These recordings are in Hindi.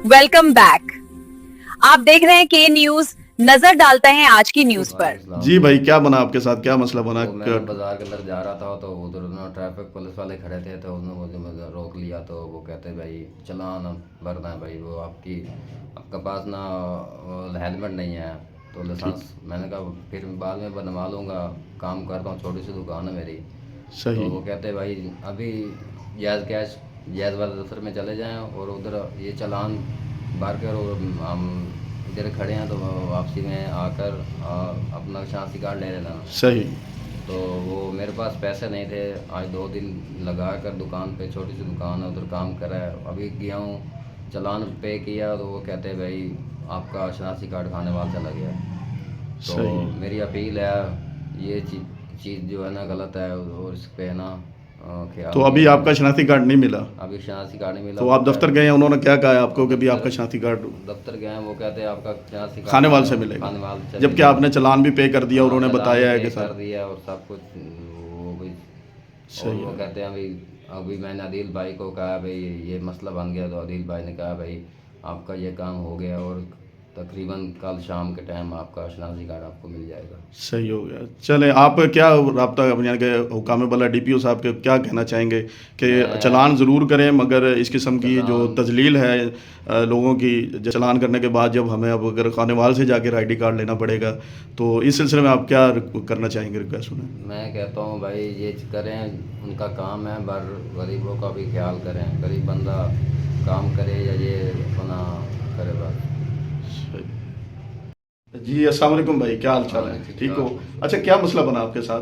Welcome back. आप देख रहे हैं के न्यूज। नजर डालते हैं आज की न्यूज पर। जी भाई, क्या बना आपके साथ, क्या मसला बना? तो मैं बाजार के अंदर जा रहा था तो उधर ना ट्रैफिक पुलिस वाले खड़े थे तो उन्होंने मुझे रोक लिया। तो वो कहते भाई चालान भरना है भाई, वो आपका पास ना हेलमेट नहीं है तो लाइसेंस। मैंने कहा फिर बाद में बनवा लूँगा, काम करता हूँ, छोटी सी दुकान है मेरी। सही। तो वो कहते भाई अभी जैज़ कैश जैज़ वाले दफ्तर में चले जाएँ और उधर ये चालान भर कर और हम इधर खड़े हैं तो वापसी में आकर अपना शनाख्ती कार्ड ले लेना। सही। तो वो मेरे पास पैसे नहीं थे, आज 2 दिन लगा कर दुकान पे, छोटी सी दुकान है उधर काम कर रहा है। अभी गया हूँ, चालान पे किया तो वो कहते हैं भाई आपका शनाख्ती कार्ड खाने वाला चला गया। तो सही। मेरी अपील है, ये चीज़ जो है ना गलत है और इस पे ना ख्याल। तो अभी आपका शनाख्ती कार्ड नहीं मिला? अभी शनाख्ती कार्ड नहीं मिला। तो आप दफ्तर गए हैं, उन्होंने क्या कहा है आपको कि भी आपका शनाख्ती कार्ड दफ्तर गए हैं, वो कहते हैं आपका शनाख्ती कार्ड खाने वाले से मिलेगा, खानेवाल से जबकि आपने चालान भी पे कर दिया, उन्होंने बताया है कि कर सर। दिया और सब कुछ वो भी। और वो कहते हैं अभी मैंने अदील भाई को कहा भाई ये मसला बन गया, तो अदील भाई ने कहा भाई आपका ये काम हो गया और तकरीबन कल शाम के टाइम आपका शनाख्ती कार्ड आपको मिल जाएगा। सही हो गया। चले, आप क्या रब्ता यानी कि हुकाम बला DPO साहब के क्या कहना चाहेंगे कि चालान ज़रूर करें, मगर इस किस्म की जो तजलील है लोगों की, चालान करने के बाद जब हमें अब अगर खानेवाल से जाकर ID कार्ड लेना पड़ेगा, तो इस सिलसिले में आप क्या करना चाहेंगे, रिक्वेस्ट सुने? मैं कहता हूँ भाई ये करें, उनका काम है, पर गरीबों का भी ख्याल करें। गरीब बंदा काम करे या ये अपना करे बस। जी अस्सलाम वालेकुम भाई, क्या हाल चाल है? ठीक हो? अच्छा, क्या मसला बना आपके साथ?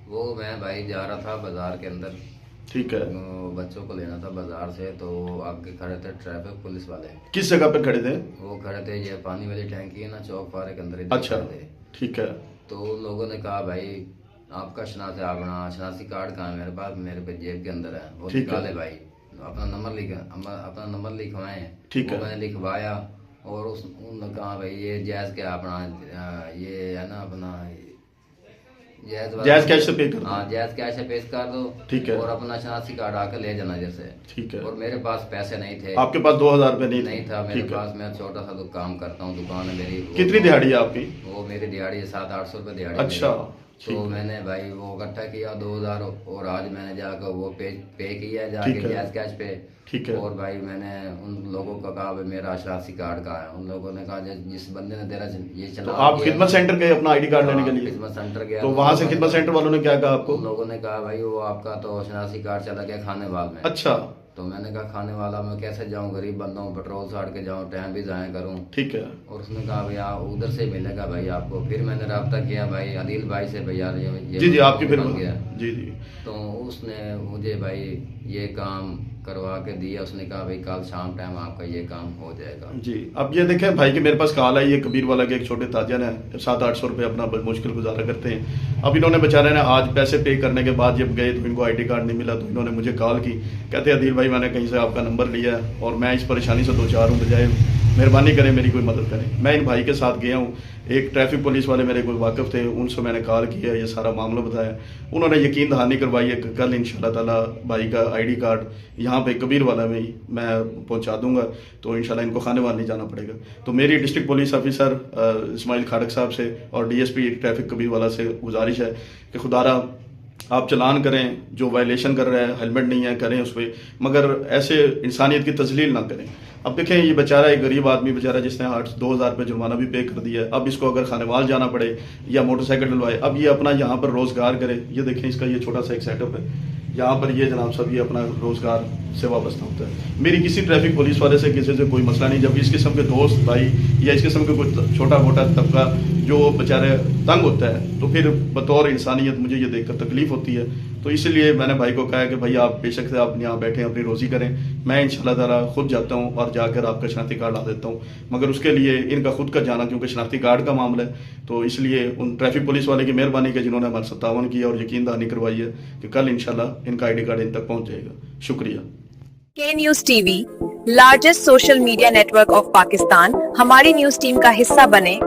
वो मैं भाई जा रहा था बाजार के अंदर, ठीक है। बच्चों को लेना था बाजार से, तो आगे खड़े थे ट्रैफिक पुलिस वाले। किस जगह पे खड़े थे? वो खड़े थे, ये पानी वाली टैंकी है ना चौक फारे के अंदर, अच्छा, थे। ठीक है। तो उन लोगों ने कहा भाई आपका शनाख्ती कार्ड कहाँ है? मेरे पास, मेरे पे जेब के अंदर है। वो निकाले भाई, अपना नंबर लिखवाए। ठीक है। मैंने लिखवाया और उन्होंने कहा भाई ये जैज़ क्या अपना ये है ना अपना जैज़ कैश से पे कर दो। हाँ, जैज़ कैश से पे कर दो। ठीक है। और अपना शनाख्ती कार्ड आकर ले जाना जैसे। ठीक है। और मेरे पास पैसे नहीं थे। आपके पास 2000 रुपये नहीं था मेरे पास। मैं छोटा सा काम करता हूँ, दुकान है मेरी। कितनी दिहाड़ी है आपकी? वो मेरी दिहाड़ी है 700-800 रुपये दिहाड़ी। अच्छा। तो मैंने भाई वो इकट्ठा किया 2000 और आज मैंने जाकर वो पे किया जाके जैज़ कैश पे। ठीक है। और भाई मैंने उन लोगों को कहा भाई मेरा शनाख्ती कार्ड कहाँ है? उन लोगों ने कहा जिस बंदे ने तेरा ये चला। तो आप खिदमत सेंटर गए अपना ID कार्ड लेने के लिए? खिदमत सेंटर गया तो वहाँ से खिदमत सेंटर वालों ने क्या कहा आपको? उन लोगों ने कहा भाई वो आपका तो शनाख्ती कार्ड चला गया खानेवाल में। अच्छा। तो मैंने कहा खाने वाला मैं कैसे जाऊं, गरीब बंदा हूं, पेट्रोल साड़ के जाऊं, टाइम भी ज़ाया करूं। ठीक है। और उसने कहा भैया उधर से मिलेगा भाई आपको। फिर मैंने रब्ता किया भाई अदील भाई से, भैया ये जी जी आपकी फिर बन गया। जी जी। तो उसने मुझे भाई ये काम करवा के दिया। उसने कहा भाई कल शाम टाइम आपका ये काम हो जाएगा। जी, अब ये देखें भाई कि मेरे पास कॉल आई है कबीर वाला के, एक छोटे ताजर हैं, 700-800 रुपये अपना मुश्किल गुजारा करते हैं। अब इन्होंने बेचारे ने आज पैसे पे करने के बाद जब गए तो इनको ID कार्ड नहीं मिला, तो इन्होंने मुझे कॉल की, कहते अदील भाई मैंने कहीं से आपका नंबर लिया है और मैं इस परेशानी से 2-4 हूँ, बजाय मेहरबानी करें मेरी कोई मदद करें। मैं इन भाई के साथ गया हूँ, एक ट्रैफिक पुलिस वाले मेरे कोई वाकिफ़ थे, उनसे मैंने कॉल किया, ये सारा मामला बताया। उन्होंने यकीन दहानी करवाई है कि कल इंशाल्लाह ताला भाई का ID कार्ड यहाँ पे कबीर वाला में ही मैं पहुँचा दूंगा, तो इंशाल्लाह इनको खानेवाल नहीं जाना पड़ेगा। तो मेरी डिस्ट्रिक्ट पुलिस ऑफिसर इस्माइल खाड़क साहब से और DSP ट्रैफिक कबीर वाला से गुजारिश है कि खुदारा आप चलान करें, जो वायलेशन कर रहा है, हेलमेट नहीं है, करें उस पर, मगर ऐसे इंसानियत की तजलील ना करें। अब देखें ये बेचारा एक गरीब आदमी बेचारा जिसने 2000 रुपये जुर्माना भी पे कर दिया है, अब इसको अगर खानेवाल जाना पड़े या मोटरसाइकिल डलवाए, अब ये अपना यहाँ पर रोज़गार करे। ये देखें इसका ये छोटा सा एक सेटअप है, यहाँ पर ये जनाब सब ये अपना रोज़गार से वाबस्ता होता है। मेरी किसी ट्रैफिक पुलिस वाले से किसी से कोई मसला नहीं। जब इस किस्म के दोस्त भाई या इस किस्म के कोई छोटा मोटा तबका जो बेचारे तंग होता है, तो फिर बतौर इंसानियत मुझे ये देखकर तकलीफ होती है। तो इसलिए मैंने भाई को कहा कि भाई आप बेशक से आप यहाँ बैठे अपनी रोज़ी करें, मैं इंशाल्लाह ताला खुद जाता हूँ और जाकर आपका शनाख्ती कार्ड ला देता हूँ, मगर उसके लिए इनका खुद का जाना, क्योंकि शनाख्ती कार्ड का मामला है, तो इसलिए उन ट्रैफिक पुलिस वाले की मेहरबानी की जिन्होंने हमारे साथ तावन किया और यकीन दहानी करवाई है कि कल इंशाल्लाह इनका ID कार्ड इन तक पहुँच जाएगा। शुक्रिया। के news TV, largest social media network of Pakistan. हमारी न्यूज टीम का हिस्सा बने